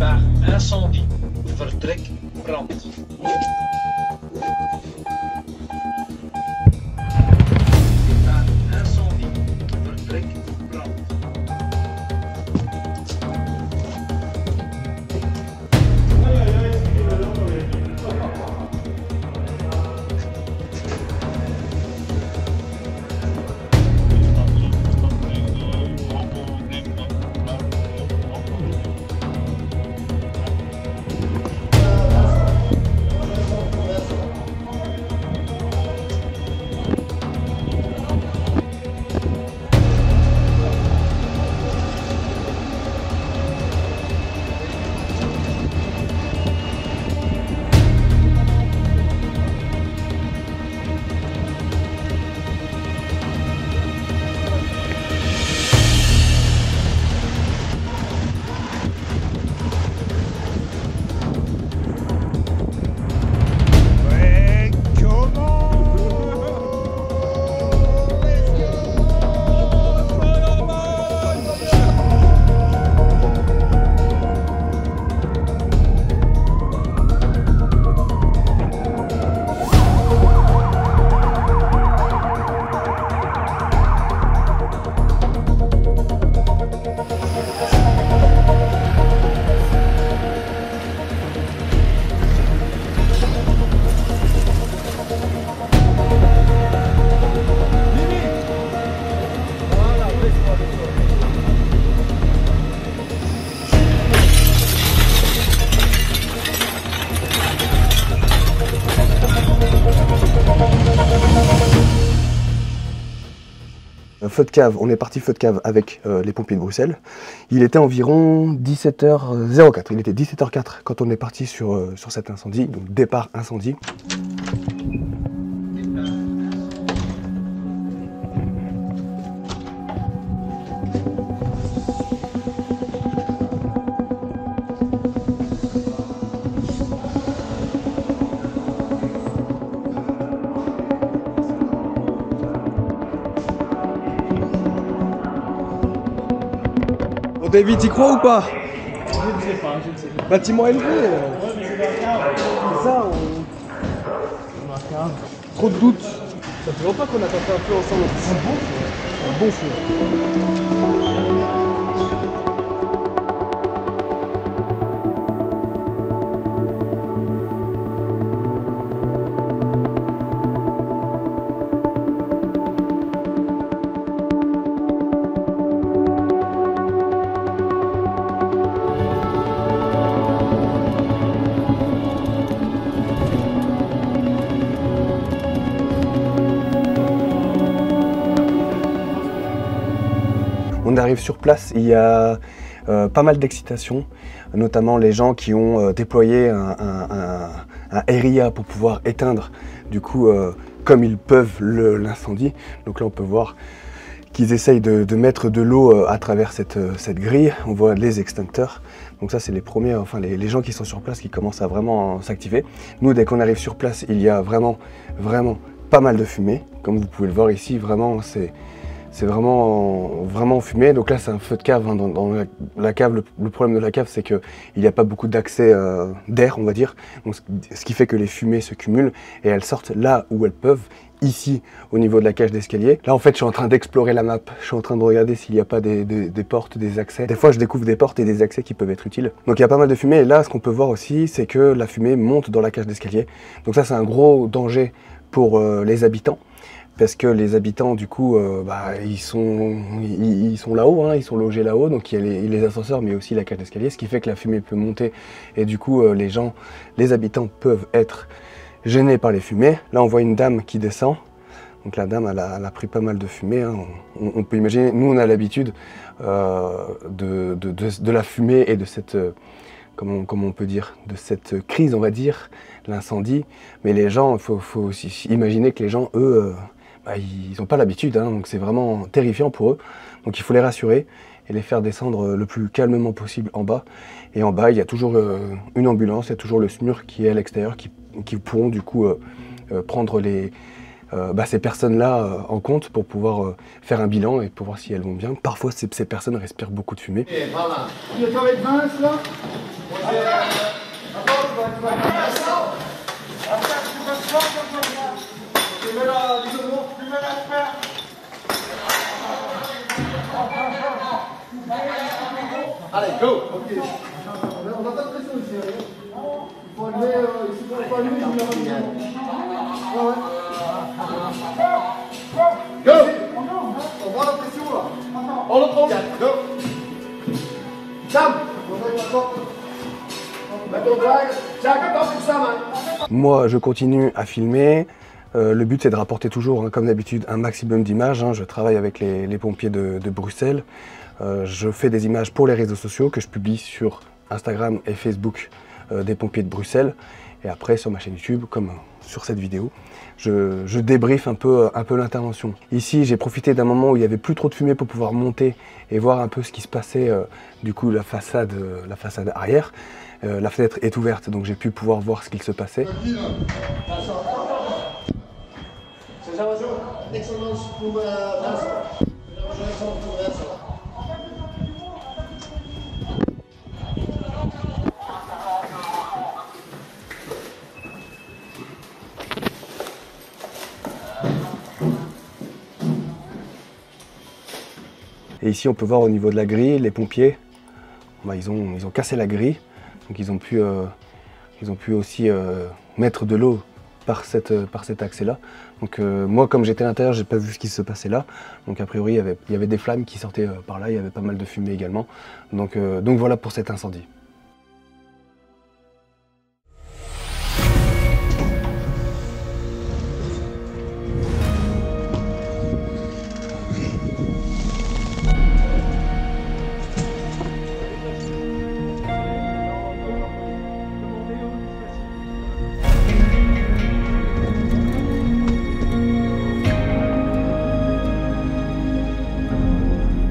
Départ incendie. Vertrek brand. Départ incendie. Vertrek brand. Feu de cave, on est parti feu de cave avec les pompiers de Bruxelles. Il était environ 17h04, il était 17h04 quand on est parti sur cet incendie, donc départ incendie. David, t'y crois ou pas? Je ne sais pas, je ne sais pas. Bâtiment élevé. Ouais, mais c'est la cave. C'est ça, On a cave. trop de doutes. Ça fait longtemps qu'on a tapé un peu ensemble. Un bon feu. On arrive sur place, il y a pas mal d'excitation, notamment les gens qui ont déployé un RIA pour pouvoir éteindre, du coup, comme ils peuvent, l'incendie. Donc là, on peut voir qu'ils essayent de mettre de l'eau à travers cette grille. On voit les extincteurs. Donc ça, c'est les premiers, enfin les gens qui sont sur place qui commencent à vraiment s'activer. Nous, dès qu'on arrive sur place, il y a vraiment pas mal de fumée. Comme vous pouvez le voir ici, vraiment, c'est vraiment fumé. Donc là, c'est un feu de cave hein, dans la cave. Le problème de la cave, c'est qu'il n'y a pas beaucoup d'accès d'air, on va dire. Donc, ce qui fait que les fumées se cumulent et elles sortent là où elles peuvent, ici, au niveau de la cage d'escalier. Là, en fait, je suis en train d'explorer la map. Je suis en train de regarder s'il n'y a pas des portes, des accès. Des fois, je découvre des portes et des accès qui peuvent être utiles. Donc, il y a pas mal de fumée. Et là, ce qu'on peut voir aussi, c'est que la fumée monte dans la cage d'escalier. Donc ça, c'est un gros danger pour les habitants. Parce que les habitants, du coup, ils sont là-haut, hein, ils sont logés là-haut, donc il y a les ascenseurs, mais aussi la cage d'escalier, ce qui fait que la fumée peut monter, et du coup, les habitants peuvent être gênés par les fumées. Là, on voit une dame qui descend, donc la dame, elle a pris pas mal de fumée, hein. On peut imaginer, nous, on a l'habitude de la fumée et de cette... comment on peut dire, de cette crise, on va dire, l'incendie, mais les gens, il faut aussi imaginer que les gens, eux, ils n'ont pas l'habitude, hein, donc c'est vraiment terrifiant pour eux. Donc il faut les rassurer et les faire descendre le plus calmement possible en bas. Et en bas, il y a toujours une ambulance, il y a toujours le SMUR qui est à l'extérieur, qui pourront du coup prendre ces personnes-là en compte pour pouvoir faire un bilan et pour voir si elles vont bien. Parfois, ces personnes respirent beaucoup de fumée. Et voilà. Il est avec Vince là? Ouais. Allez, go. Ok. On n'a pas de pression ici. Il faut allumer, il faut allumer une lumière. Ouais, ouais. Go. On voit la pression là. On le prend. Go. Sam. Moi, je continue à filmer. Le but, c'est de rapporter toujours, comme d'habitude, un maximum d'images. Je travaille avec les pompiers de Bruxelles. Je fais des images pour les réseaux sociaux que je publie sur Instagram et Facebook des pompiers de Bruxelles. Et après, sur ma chaîne YouTube, comme sur cette vidéo, je débriefe un peu l'intervention. Ici, j'ai profité d'un moment où il n'y avait plus trop de fumée pour pouvoir monter et voir un peu ce qui se passait, du coup, la façade arrière. La fenêtre est ouverte, donc j'ai pu pouvoir voir ce qu'il se passait. Et ici, on peut voir au niveau de la grille, les pompiers, ils ont cassé la grille, donc ils ont pu aussi mettre de l'eau par cet accès-là. Donc moi, comme j'étais à l'intérieur, j'ai pas vu ce qui se passait là. Donc a priori, il y avait des flammes qui sortaient par là, il y avait pas mal de fumée également. Donc voilà pour cet incendie.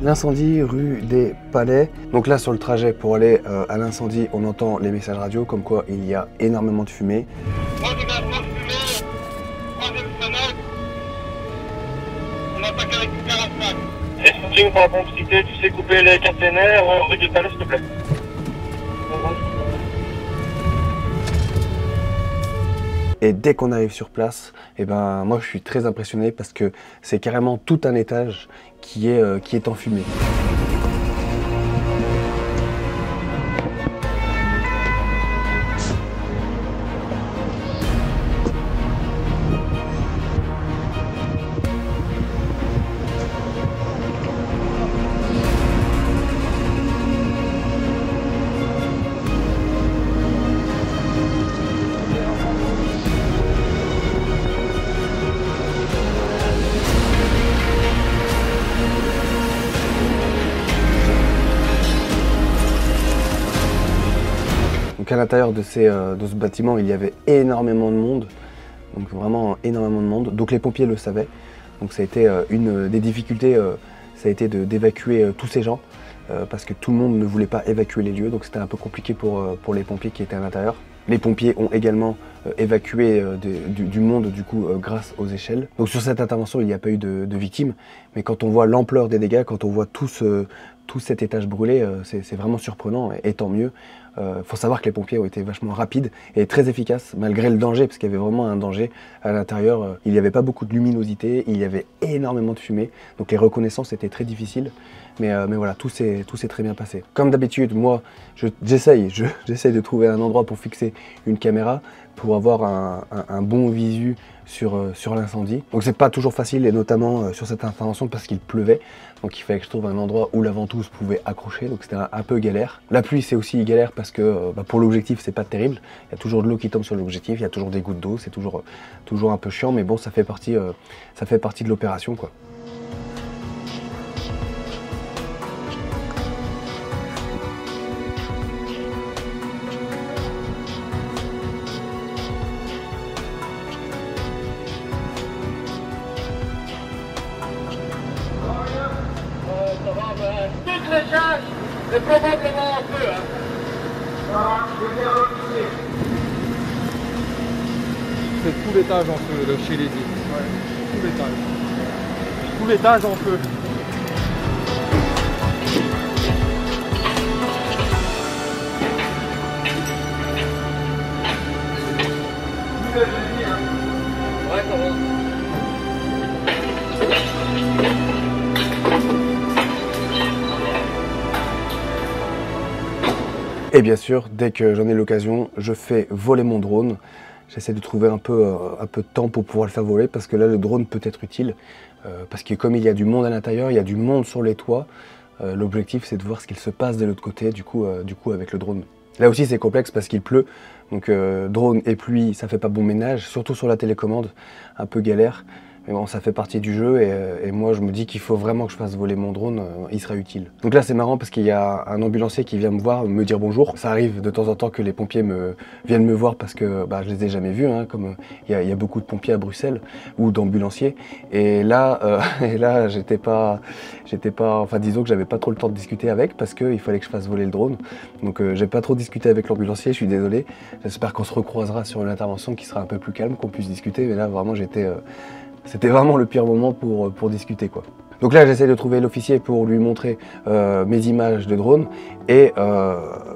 L'incendie rue des Palais. Donc là, sur le trajet pour aller à l'incendie, on entend les messages radio comme quoi il y a énormément de fumée. Troisième fenêtre, on attaque avec une carafate. Est-ce pour la pompe cité, tu sais couper les caténaires rue des Palais, s'il te plaît. Et dès qu'on arrive sur place, moi je suis très impressionné parce que c'est carrément tout un étage qui est enfumé. Donc à l'intérieur de ce bâtiment, il y avait énormément de monde, donc vraiment énormément de monde. Donc les pompiers le savaient. Donc ça a été une des difficultés, ça a été d'évacuer tous ces gens, parce que tout le monde ne voulait pas évacuer les lieux, donc c'était un peu compliqué pour les pompiers qui étaient à l'intérieur. Les pompiers ont également évacué du monde du coup grâce aux échelles. Donc sur cette intervention, il n'y a pas eu de victimes, mais quand on voit l'ampleur des dégâts, quand on voit tout cet étage brûlé, c'est vraiment surprenant et tant mieux. Faut savoir que les pompiers ont été vachement rapides et très efficaces malgré le danger, parce qu'il y avait vraiment un danger à l'intérieur. Il n'y avait pas beaucoup de luminosité, il y avait énormément de fumée, donc les reconnaissances étaient très difficiles. Mais voilà, tout s'est très bien passé. Comme d'habitude, moi, j'essaye de trouver un endroit pour fixer une caméra, pour avoir un bon visu sur l'incendie. Donc c'est pas toujours facile, et notamment sur cette intervention parce qu'il pleuvait. Donc il fallait que je trouve un endroit où la ventouse pouvait accrocher, donc c'était un peu galère. La pluie, c'est aussi galère parce que pour l'objectif, c'est pas terrible. Il y a toujours de l'eau qui tombe sur l'objectif, il y a toujours des gouttes d'eau, c'est toujours un peu chiant, mais bon, ça fait partie de l'opération, quoi. Toute l'étage est probablement en feu. C'est tout l'étage en feu, là, chez les dits. Ouais, tout l'étage. Tout l'étage en feu. que je dis, hein. Ouais, ça va. Et bien sûr, dès que j'en ai l'occasion, je fais voler mon drone. J'essaie de trouver un peu de temps pour pouvoir le faire voler parce que là, le drone peut être utile. Parce que comme il y a du monde à l'intérieur, il y a du monde sur les toits, l'objectif c'est de voir ce qu'il se passe de l'autre côté, du coup avec le drone. Là aussi c'est complexe parce qu'il pleut, donc drone et pluie, ça fait pas bon ménage, surtout sur la télécommande, un peu galère. Mais bon, ça fait partie du jeu et moi je me dis qu'il faut vraiment que je fasse voler mon drone, il sera utile. Donc là c'est marrant parce qu'il y a un ambulancier qui vient me voir, me dire bonjour. Ça arrive de temps en temps que les pompiers viennent me voir parce que je les ai jamais vus, hein, comme il y a beaucoup de pompiers à Bruxelles ou d'ambulanciers. Et là, j'étais pas, enfin disons que j'avais pas trop le temps de discuter avec parce qu'il fallait que je fasse voler le drone. Donc j'ai pas trop discuté avec l'ambulancier, je suis désolé. J'espère qu'on se recroisera sur une intervention qui sera un peu plus calme, qu'on puisse discuter. Mais là vraiment c'était vraiment le pire moment pour discuter, quoi. Donc là j'essaie de trouver l'officier pour lui montrer mes images de drone et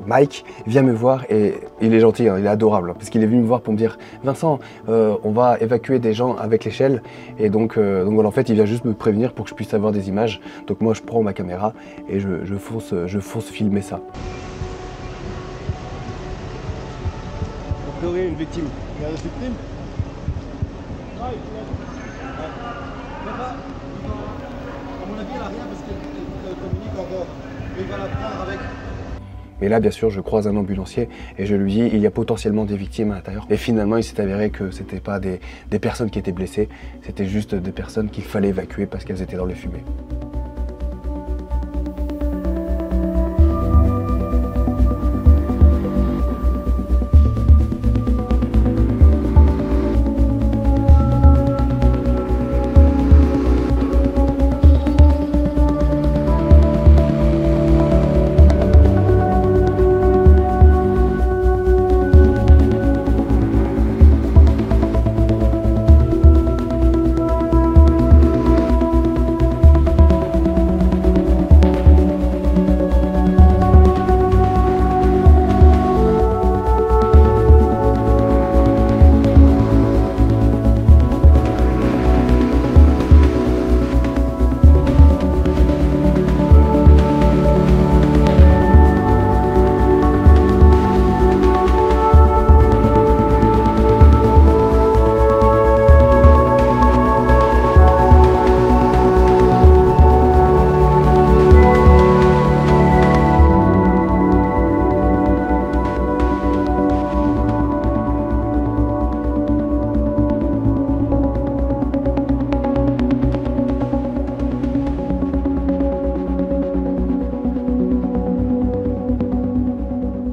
Mike vient me voir et il est gentil, hein, il est adorable, hein, parce qu'il est venu me voir pour me dire Vincent, on va évacuer des gens avec l'échelle et donc voilà, en fait il vient juste me prévenir pour que je puisse avoir des images. Donc moi je prends ma caméra et je fonce filmer ça. Vous aurez une victime. Il y a une victime. À mon avis, elle n'a rien parce qu'elle communique encore. Mais il va la prendre avec. Mais là, bien sûr, je croise un ambulancier et je lui dis il y a potentiellement des victimes à l'intérieur. Et finalement, il s'est avéré que c'était pas des personnes qui étaient blessées, c'était juste des personnes qu'il fallait évacuer parce qu'elles étaient dans les fumées.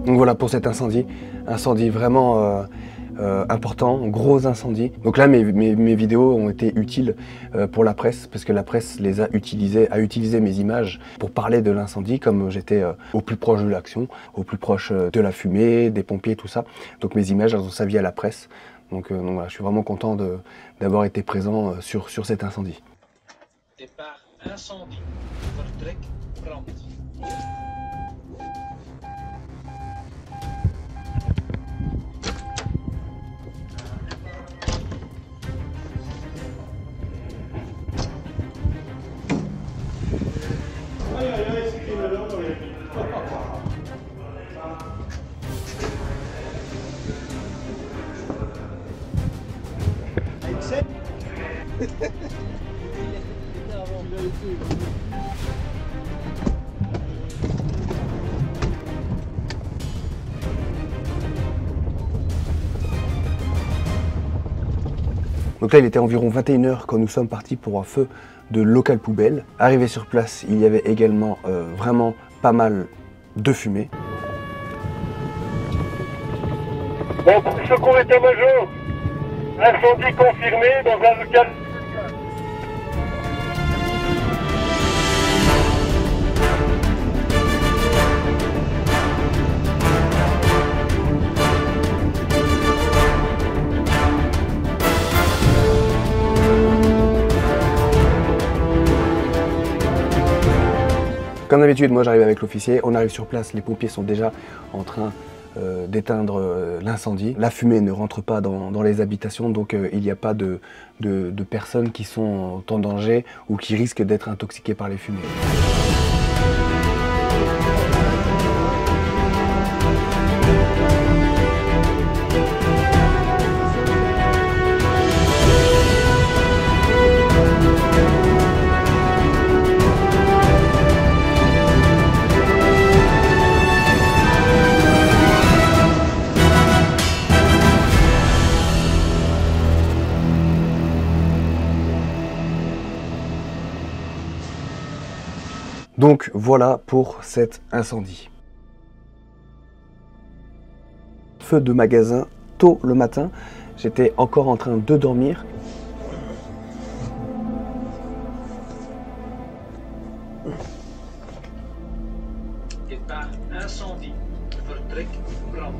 Donc voilà pour cet incendie vraiment important, gros incendie. Donc là mes vidéos ont été utiles pour la presse parce que la presse les a utilisé mes images pour parler de l'incendie comme j'étais au plus proche de l'action, au plus proche de la fumée, des pompiers, tout ça. Donc mes images elles ont servi à la presse. Donc voilà, je suis vraiment content d'avoir été présent sur cet incendie. Départ incendie. Vertrek brand. Donc là il était environ 21 h quand nous sommes partis pour un feu de local poubelle. Arrivé sur place, il y avait également vraiment pas mal de fumée. Bon, secours état-major, incendie confirmé dans un local. Comme d'habitude, moi j'arrive avec l'officier, on arrive sur place, les pompiers sont déjà en train d'éteindre l'incendie. La fumée ne rentre pas dans les habitations, donc il n'y a pas de personnes qui sont en danger ou qui risquent d'être intoxiquées par les fumées. Donc voilà pour cet incendie. Feu de magasin tôt le matin, j'étais encore en train de dormir. Départ incendie, vertrek brand.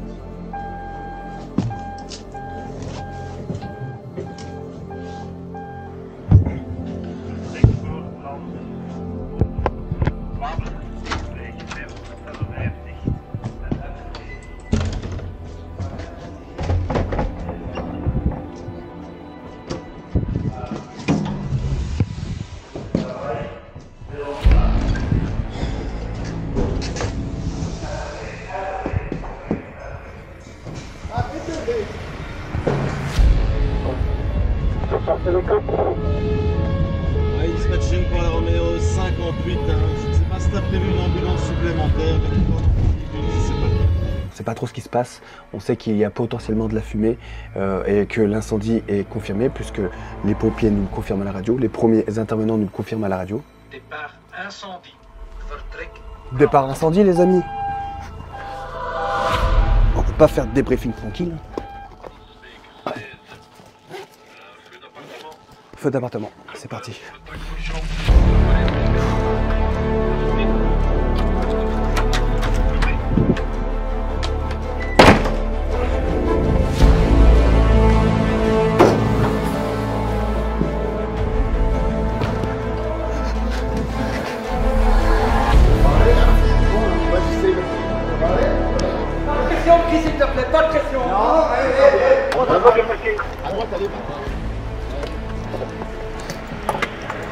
Ouais, dispatching pour la Romeo 58. Hein. Je ne sais pas si tu as prévu une ambulance supplémentaire. C'est pas trop ce qui se passe. On sait qu'il y a potentiellement de la fumée et que l'incendie est confirmé puisque les pompiers nous le confirment à la radio, les premiers intervenants nous le confirment à la radio. Départ incendie, vertrek. Départ incendie les amis. On peut pas faire de débriefing tranquille. Feu d'appartement, c'est parti. S'il te plaît, pas de pression.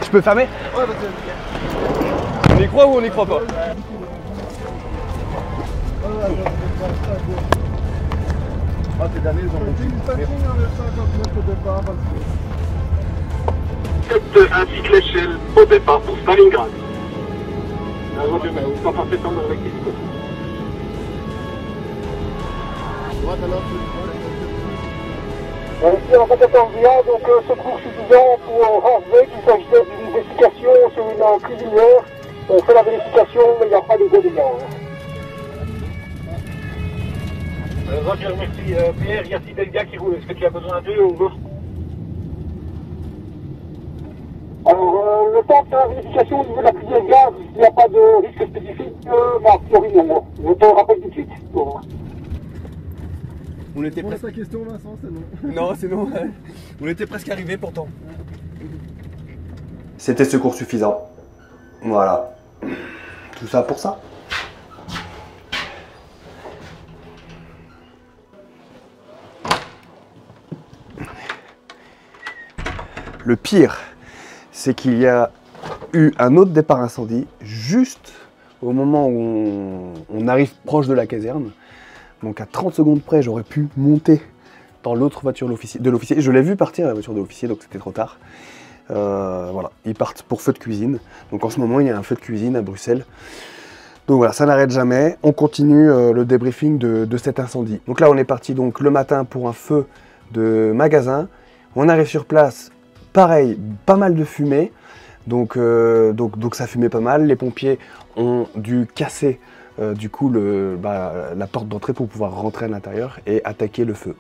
Je peux fermer? Ouais, vas-y. On y croit ou on n'y croit pas? Ah, ces derniers, ils ont compris. Cette ainsi que l'échelle au départ pour Stalingrad. Avant de mettre, on s'en fait tendre avec les Ici en 114 donc secours suffisant pour renseigner qu'il s'agissait d'une vérification sur une cuisinière. On fait la vérification, mais il n'y a pas de gros dégâts. Roger, merci. Pierre, il y a 6 dégâts qui roulent. Est-ce que tu as besoin d'eux ou Alors, le temps de la vérification au niveau de la cuisinière, il n'y a pas de risque spécifique, mais a priori non. Je te rappelle tout de suite. On était Pour presque... ta question, Vincent, c'est non. Non, c'est non. On était presque arrivés pourtant. C'était secours suffisant. Voilà. Tout ça pour ça. Le pire, c'est qu'il y a eu un autre départ incendie juste au moment où on arrive proche de la caserne. Donc à 30 secondes près, j'aurais pu monter dans l'autre voiture de l'officier. Je l'ai vu partir la voiture de l'officier, donc c'était trop tard. Voilà, ils partent pour feu de cuisine. Donc en ce moment, il y a un feu de cuisine à Bruxelles. Donc voilà, ça n'arrête jamais. On continue le débriefing de cet incendie. Donc là, on est parti donc le matin pour un feu de magasin. On arrive sur place, pareil, pas mal de fumée. Donc ça fumait pas mal. Les pompiers ont dû casser du coup la porte d'entrée pour pouvoir rentrer à l'intérieur et attaquer le feu.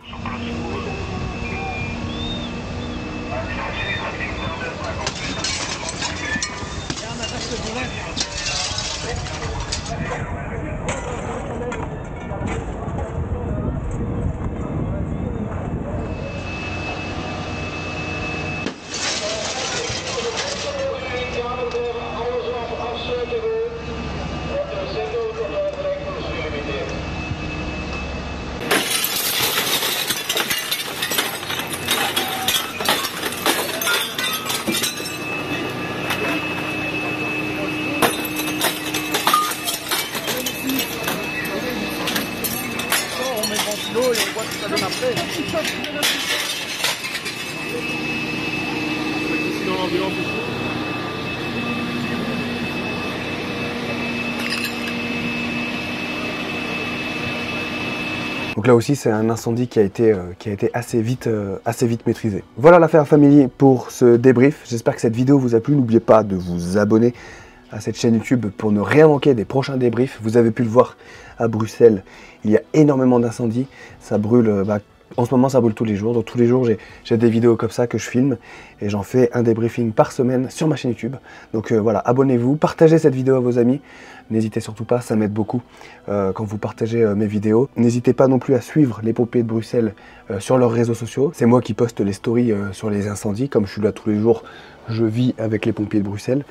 l'ambulance ici. Donc là aussi, c'est un incendie qui a été assez vite maîtrisé. Voilà l'affaire Family pour ce débrief. J'espère que cette vidéo vous a plu. N'oubliez pas de vous abonner à cette chaîne YouTube pour ne rien manquer des prochains débriefs. Vous avez pu le voir à Bruxelles, il y a énormément d'incendies. Ça brûle, en ce moment ça brûle tous les jours. Donc tous les jours j'ai des vidéos comme ça que je filme et j'en fais un débriefing par semaine sur ma chaîne YouTube. Donc voilà, abonnez-vous, partagez cette vidéo à vos amis. N'hésitez surtout pas, ça m'aide beaucoup quand vous partagez mes vidéos. N'hésitez pas non plus à suivre les pompiers de Bruxelles sur leurs réseaux sociaux. C'est moi qui poste les stories sur les incendies. Comme je suis là tous les jours, je vis avec les pompiers de Bruxelles.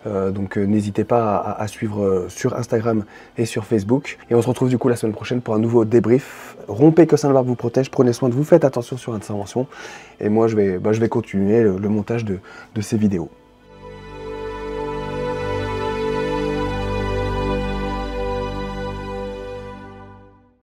Donc n'hésitez pas à suivre sur Instagram et sur Facebook. Et on se retrouve du coup la semaine prochaine pour un nouveau débrief. Rompez, que Saint-Barbe vous protège, prenez soin de vous, faites attention sur l'intervention. Et moi je vais continuer le montage de ces vidéos.